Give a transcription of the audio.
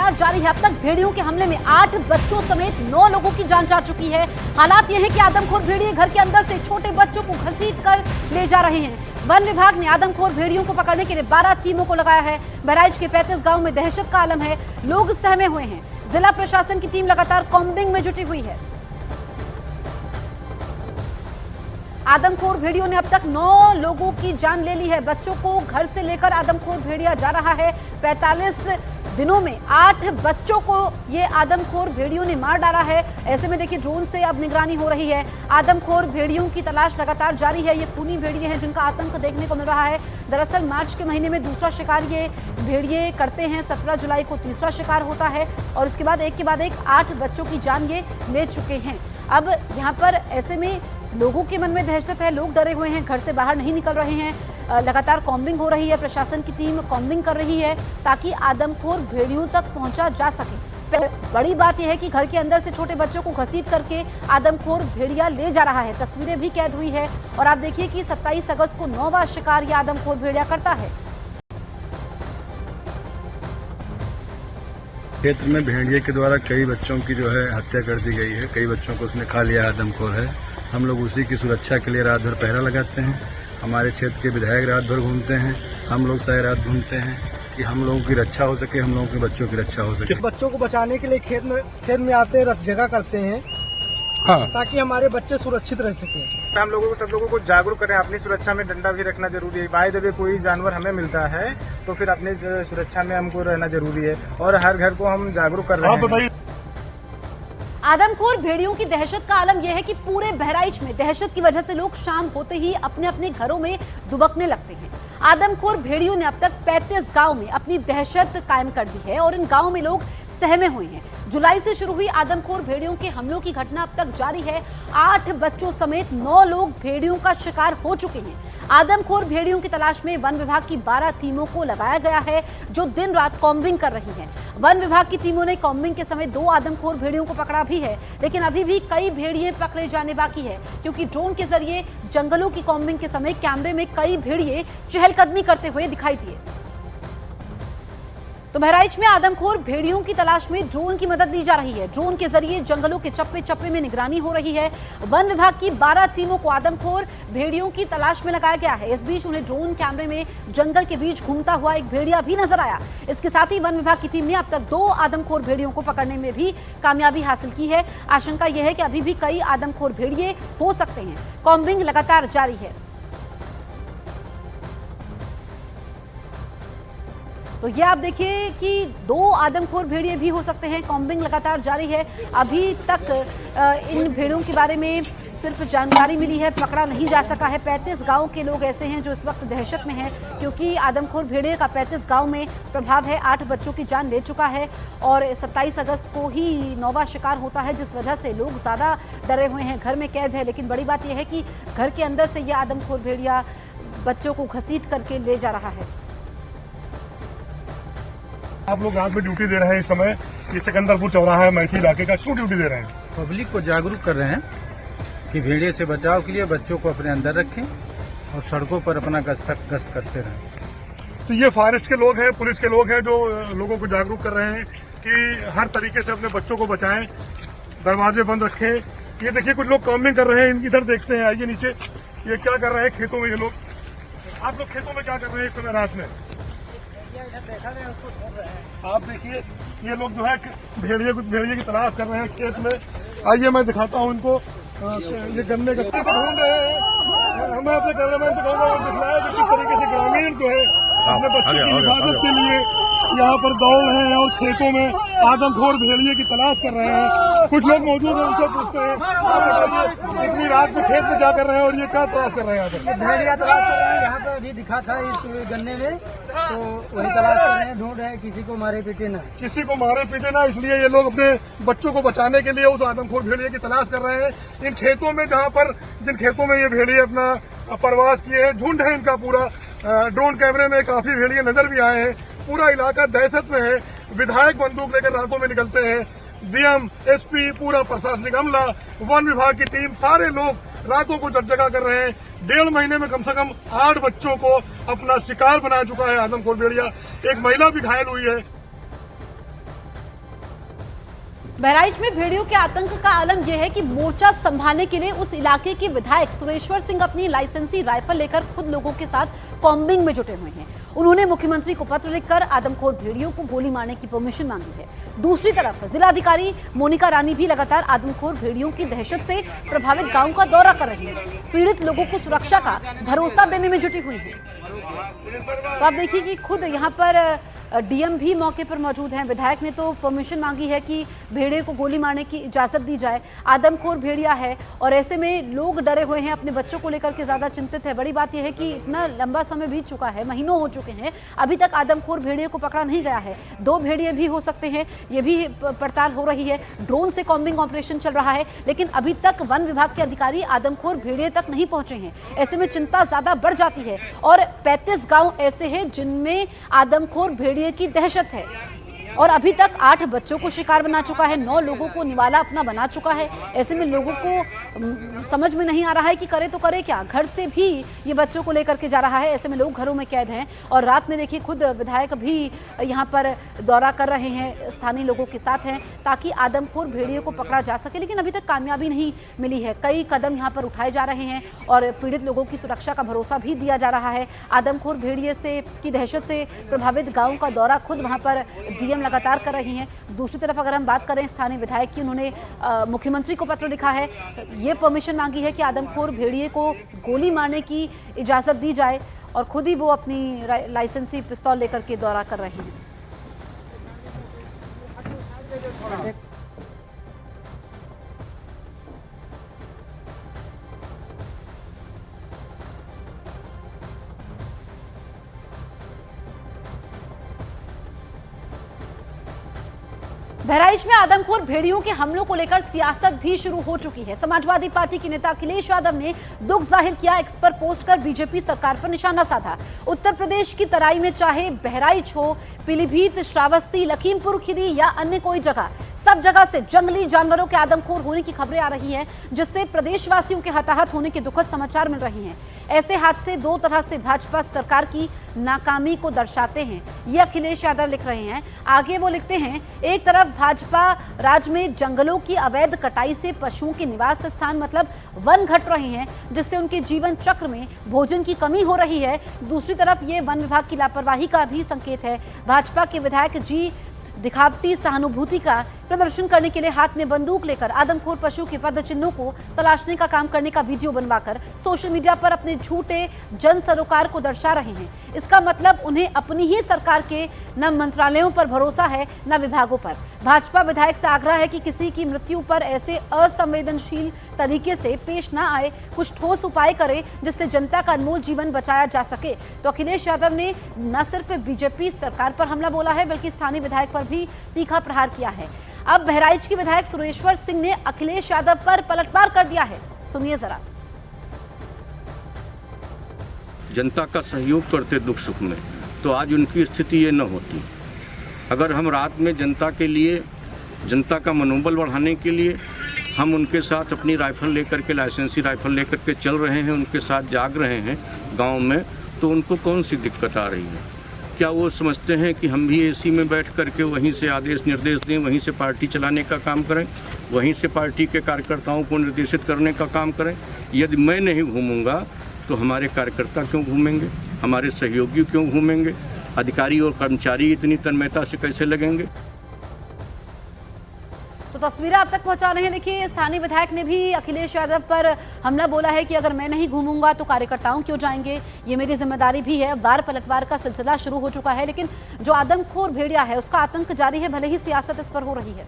लगातार जारी है। अब तक भेड़ियों के हमले में 8 बच्चों समेत 9 लोगों की जान जा चुकी है। हालात यह है कि आदमखोर भेड़िए घर के अंदर से छोटे बच्चों को घसीट कर ले जा रहे हैं। वन विभाग ने आदमखोर भेड़ियों को पकड़ने के लिए 12 टीमों को लगाया है। बहराइच के 35 गांव में दहशत का आलम है, लोग सहमे हुए हैं। जिला प्रशासन की टीम लगातार कॉम्बिंग में जुटी हुई है। आदमखोर भेड़ियों ने अब तक 9 लोगों की जान ले ली है। बच्चों को घर से लेकर आदमखोर भेड़िया जा रहा है। 45 दिनों में 8 बच्चों को ये आदमखोर भेड़ियों ने मार डाला है। ऐसे में देखिए ड्रोन से अब निगरानी हो रही है। आदमखोर भेड़ियों की तलाश लगातार जारी है। ये खूनी भेड़िए हैं जिनका आतंक देखने को मिल रहा है। दरअसल मार्च के महीने में दूसरा शिकार ये भेड़िए करते हैं। 17 जुलाई को तीसरा शिकार होता है और उसके बाद एक के बाद एक 8 बच्चों की जान ये ले चुके हैं। अब यहाँ पर ऐसे में लोगों के मन में दहशत है, लोग डरे हुए हैं, घर से बाहर नहीं निकल रहे हैं। लगातार कॉम्बिंग हो रही है, प्रशासन की टीम कॉम्बिंग कर रही है ताकि आदमखोर भेड़ियों तक पहुंचा जा सके। बड़ी बात यह है कि घर के अंदर से छोटे बच्चों को घसीट करके आदमखोर भेड़िया ले जा रहा है। तस्वीरें भी कैद हुई है और आप देखिए कि 27 अगस्त को 9वां शिकार यह आदमखोर भेड़िया करता है। क्षेत्र में भेड़िए के द्वारा कई बच्चों की जो है हत्या कर दी गई है। कई बच्चों को उसने खा लिया, आदमखोर है। हम लोग उसी की सुरक्षा के लिए रात भर पहरा लगाते हैं। हमारे क्षेत्र के विधायक रात भर घूमते हैं, हम लोग सारी रात घूमते हैं कि हम लोगों की रक्षा हो सके, हम लोगों के बच्चों की रक्षा हो सके। बच्चों को बचाने के लिए खेत में आते हैं, जगह करते हैं, हाँ, ताकि हमारे बच्चे सुरक्षित रह सके। हम लोगों को सब लोगों को जागरूक करें। अपनी सुरक्षा में डंडा भी रखना जरूरी है। बाय द वे कोई जानवर हमें मिलता है तो फिर अपनी सुरक्षा में हमको रहना जरूरी है और हर घर को हम जागरूक कर रहे हैं। आदमखोर भेड़ियों की दहशत का आलम यह है कि पूरे बहराइच में दहशत की वजह से लोग शाम होते ही अपने अपने घरों में दुबकने लगते हैं। आदमखोर भेड़ियों ने अब तक 35 गांव में अपनी दहशत कायम कर दी है और इन गांव में लोग सहमे हुए हैं। जुलाई से शुरू हुई आदमखोर भेड़ियों के हमलों की घटना अब तक जारी है। 8 बच्चों समेत 9 लोग भेड़ियों का शिकार हो चुके हैं। आदमखोर भेड़ियों की तलाश में वन विभाग की 12 टीमों को लगाया गया है जो दिन रात कॉम्बिंग कर रही हैं। वन विभाग की टीमों ने कॉम्बिंग के समय 2 आदमखोर भेड़ियों को पकड़ा भी है, लेकिन अभी भी कई भेड़िए पकड़े जाने बाकी है क्योंकि ड्रोन के जरिए जंगलों की कॉम्बिंग के समय कैमरे में कई भेड़िए चहलकदमी करते हुए दिखाई दिए। तो बहराइच में आदमखोर भेड़ियों की तलाश में ड्रोन की मदद ली जा रही है। ड्रोन के जरिए जंगलों के चप्पे चप्पे में निगरानी हो रही है। वन विभाग की 12 टीमों को आदमखोर भेड़ियों की तलाश में लगाया गया है। इस बीच उन्हें ड्रोन कैमरे में जंगल के बीच घूमता हुआ एक भेड़िया भी नजर आया। इसके साथ ही वन विभाग की टीम ने अब तक 2 आदमखोर भेड़ियों को पकड़ने में भी कामयाबी हासिल की है। आशंका यह है कि अभी भी कई आदमखोर भेड़िए हो सकते हैं। कॉम्बिंग लगातार जारी है। तो ये आप देखिए कि 2 आदमखोर भेड़िए भी हो सकते हैं। कॉम्बिंग लगातार जारी है। अभी तक इन भेड़ों के बारे में सिर्फ जानकारी मिली है, पकड़ा नहीं जा सका है। 35 गांव के लोग ऐसे हैं जो इस वक्त दहशत में हैं क्योंकि आदमखोर भेड़िए का 35 गांव में प्रभाव है। 8 बच्चों की जान ले चुका है और 27 अगस्त को ही 9वां शिकार होता है, जिस वजह से लोग ज़्यादा डरे हुए हैं, घर में कैद है। लेकिन बड़ी बात यह है कि घर के अंदर से यह आदमखोर भेड़िया बच्चों को घसीट करके ले जा रहा है। आप लोग रात में ड्यूटी दे रहे हैं इस समय, ये सिकंदरपुर चौराहा है मैसी इलाके का, क्यों ड्यूटी दे रहे हैं? पब्लिक को जागरूक कर रहे हैं कि भेड़िए से बचाव के लिए बच्चों को अपने अंदर रखें और सड़कों पर अपना गश्त करते रहें। तो ये फॉरेस्ट के लोग हैं, पुलिस के लोग हैं जो लोगों को जागरूक कर रहे हैं कि हर तरीके से अपने बच्चों को बचाएं, दरवाजे बंद रखें। ये देखिए कुछ लोग कॉम्बिंग कर रहे हैं, इधर देखते हैं, आइए नीचे। ये क्या कर रहे हैं खेतों में? ये लोग, आप लोग खेतों में क्या कर रहे हैं इस समय रात में? आप देखिए ये लोग जो है भेड़िए की तलाश कर रहे हैं खेत में। आइए मैं दिखाता हूँ इनको। ये गन्ने का ढूंढ रहे हैं। हमें अपने कैमरामैन से कहूँगा वो दिखलाया कि किस तरीके से ग्रामीण जो है अपने बच्चों की हिफाजत के लिए यहाँ पर दौड़ रहे हैं और खेतों में आदमखोर भेड़िए की तलाश कर रहे हैं। कुछ लोग मौजूद हैं, उनसे पूछते हैं इतनी रात में खेत में क्या कर रहे हैं और ये क्या तलाश कर रहे हैं? यहाँ पर भेड़िया तलाश कर रहे हैं। यहाँ पे अभी दिखा था इस गन्ने में, तो वही तलाश कर रहे हैं, ढूंढ रहे हैं किसी को मारे पीटे ना। किसी को मारे पीटे ना, इसलिए ये लोग अपने बच्चों को बचाने के लिए उस आदमखोर भेड़िए की तलाश कर रहे हैं। इन खेतों में जिन खेतों में ये भेड़िए अपना प्रवास किए हैं, झुंड है इनका पूरा। ड्रोन कैमरे में काफी भेड़िए नजर भी आए हैं। पूरा इलाका दहशत में है। विधायक बंदूक लेकर रातों में निकलते हैं। डीएम, एसपी, पूरा प्रशासनिक अमला, वन विभाग की टीम, सारे लोग रातों को जगह कर रहे हैं। 1.5 महीने में कम से कम 8 बच्चों को अपना शिकार बना चुका है आदमखोर भेड़िया। एक महिला भी घायल हुई है। बहराइच में भेड़ियों के आतंक का आलम यह है कि मोर्चा संभालने के लिए उस इलाके के विधायक सुरेश्वर सिंह अपनी लाइसेंसी राइफल लेकर खुद लोगों के साथ कॉम्बिंग में जुटे हुए हैं। उन्होंने मुख्यमंत्री को पत्र लिखकर आदमखोर भेड़ियों को गोली मारने की परमिशन मांगी है। दूसरी तरफ जिलाधिकारी मोनिका रानी भी लगातार आदमखोर भेड़ियों की दहशत से प्रभावित गांव का दौरा कर रही है। पीड़ित लोगों को सुरक्षा का भरोसा देने में जुटी हुई है। तो आप देखिए कि खुद यहाँ पर डीएम भी मौके पर मौजूद हैं। विधायक ने तो परमिशन मांगी है कि भेड़िए को गोली मारने की इजाजत दी जाए। आदमखोर भेड़िया है और ऐसे में लोग डरे हुए हैं, अपने बच्चों को लेकर के ज्यादा चिंतित है। बड़ी बात यह है कि इतना लंबा समय बीत चुका है, महीनों हो चुके हैं, अभी तक आदमखोर भेड़िए को पकड़ा नहीं गया है। 2 भेड़िए भी हो सकते हैं, ये भी पड़ताल हो रही है। ड्रोन से कॉम्बिंग ऑपरेशन चल रहा है, लेकिन अभी तक वन विभाग के अधिकारी आदमखोर भेड़िए तक नहीं पहुंचे हैं। ऐसे में चिंता ज्यादा बढ़ जाती है और 35 गांव ऐसे हैं जिनमें आदमखोर भेड़िए की दहशत है और अभी तक 8 बच्चों को शिकार बना चुका है, 9 लोगों को निवाला अपना बना चुका है। ऐसे में लोगों को समझ में नहीं आ रहा है कि करे तो करे क्या। घर से भी ये बच्चों को लेकर के जा रहा है, ऐसे में लोग घरों में कैद हैं। और रात में देखिए खुद विधायक भी यहाँ पर दौरा कर रहे हैं, स्थानीय लोगों के साथ हैं ताकि आदमखोर भेड़िए को पकड़ा जा सके, लेकिन अभी तक कामयाबी नहीं मिली है। कई कदम यहाँ पर उठाए जा रहे हैं और पीड़ित लोगों की सुरक्षा का भरोसा भी दिया जा रहा है। आदमखोर भेड़िए से की दहशत से प्रभावित गाँव का दौरा खुद वहाँ पर डीएम लगातार कर रही हैं। दूसरी तरफ अगर हम बात करें स्थानीय विधायक की, उन्होंने मुख्यमंत्री को पत्र लिखा है, ये परमिशन मांगी है कि आदमखोर भेड़िए को गोली मारने की इजाजत दी जाए और खुद ही वो अपनी लाइसेंसी पिस्तौल लेकर के दौरा कर रहे हैं। बहराइच में आदमखोर भेड़ियों के हमलों को लेकर सियासत भी शुरू हो चुकी है। समाजवादी पार्टी के नेता अखिलेश यादव ने दुख जाहिर किया, एक्स पर पोस्ट कर बीजेपी सरकार पर निशाना साधा। उत्तर प्रदेश की तराई में चाहे बहराइच हो, पीलीभीत, श्रावस्ती, लखीमपुर खीरी या अन्य कोई जगह, सब जगह से जंगली जानवरों के आदमखोर होने की खबरें आ रही हैं, जिससे प्रदेशवासियों के हताहत होने के दुखद समाचार मिल रहे हैं। ऐसे हादसे 2 तरह से भाजपा सरकार की नाकामी को दर्शाते हैं, ये अखिलेश यादव लिख रहे हैं। आगे वो लिखते हैं, एक तरफ भाजपा राज में जंगलों की अवैध कटाई से पशुओं के निवास स्थान मतलब वन घट रहे हैं, जिससे उनके जीवन चक्र में भोजन की कमी हो रही है। दूसरी तरफ ये वन विभाग की लापरवाही का भी संकेत है। भाजपा के विधायक जी दिखावटी सहानुभूति का प्रदर्शन करने के लिए हाथ में बंदूक लेकर आदमखोर पशु के पद चिन्हों को तलाशने का काम करने का वीडियो बनवाकर सोशल मीडिया पर अपने झूठे जन सरोकार को दर्शा रहे हैं। इसका मतलब उन्हें अपनी ही सरकार के न मंत्रालयों पर भरोसा है न विभागों पर। भाजपा विधायक से आग्रह है कि किसी की मृत्यु पर ऐसे असंवेदनशील तरीके से पेश न आए, कुछ ठोस उपाय करे जिससे जनता का अनमोल जीवन बचाया जा सके। तो अखिलेश यादव ने न सिर्फ बीजेपी सरकार पर हमला बोला है, बल्कि स्थानीय विधायक पर भी तीखा प्रहार किया है। अब बहराइच के विधायक सुरेश्वर सिंह ने अखिलेश यादव पर पलटवार कर दिया है, सुनिए जरा। जनता का सहयोग करते दुख सुख में, तो आज उनकी स्थिति ये न होती। अगर हम रात में जनता के लिए, जनता का मनोबल बढ़ाने के लिए हम उनके साथ अपनी राइफल लेकर के, लाइसेंसी राइफल लेकर के चल रहे हैं, उनके साथ जाग रहे हैं गांव में, तो उनको कौन सी दिक्कत आ रही है? क्या वो समझते हैं कि हम भी एसी में बैठ करके वहीं से आदेश निर्देश दें, वहीं से पार्टी चलाने का काम करें, वहीं से पार्टी के कार्यकर्ताओं को निर्देशित करने का काम करें? यदि मैं नहीं घूमूंगा तो हमारे कार्यकर्ता क्यों घूमेंगे? हमारे सहयोगी क्यों घूमेंगे? अधिकारी और कर्मचारी इतनी तन्मयता से कैसे लगेंगे? तो तस्वीरें आप तक पहुंचा रहे हैं। देखिए, स्थानीय विधायक ने भी अखिलेश यादव पर हमला बोला है कि अगर मैं नहीं घूमूंगा तो कार्यकर्ताओं क्यों जाएंगे, ये मेरी जिम्मेदारी भी है। वार पलटवार का सिलसिला शुरू हो चुका है, लेकिन जो आदमखोर भेड़िया है उसका आतंक जारी है, भले ही सियासत इस पर हो रही है।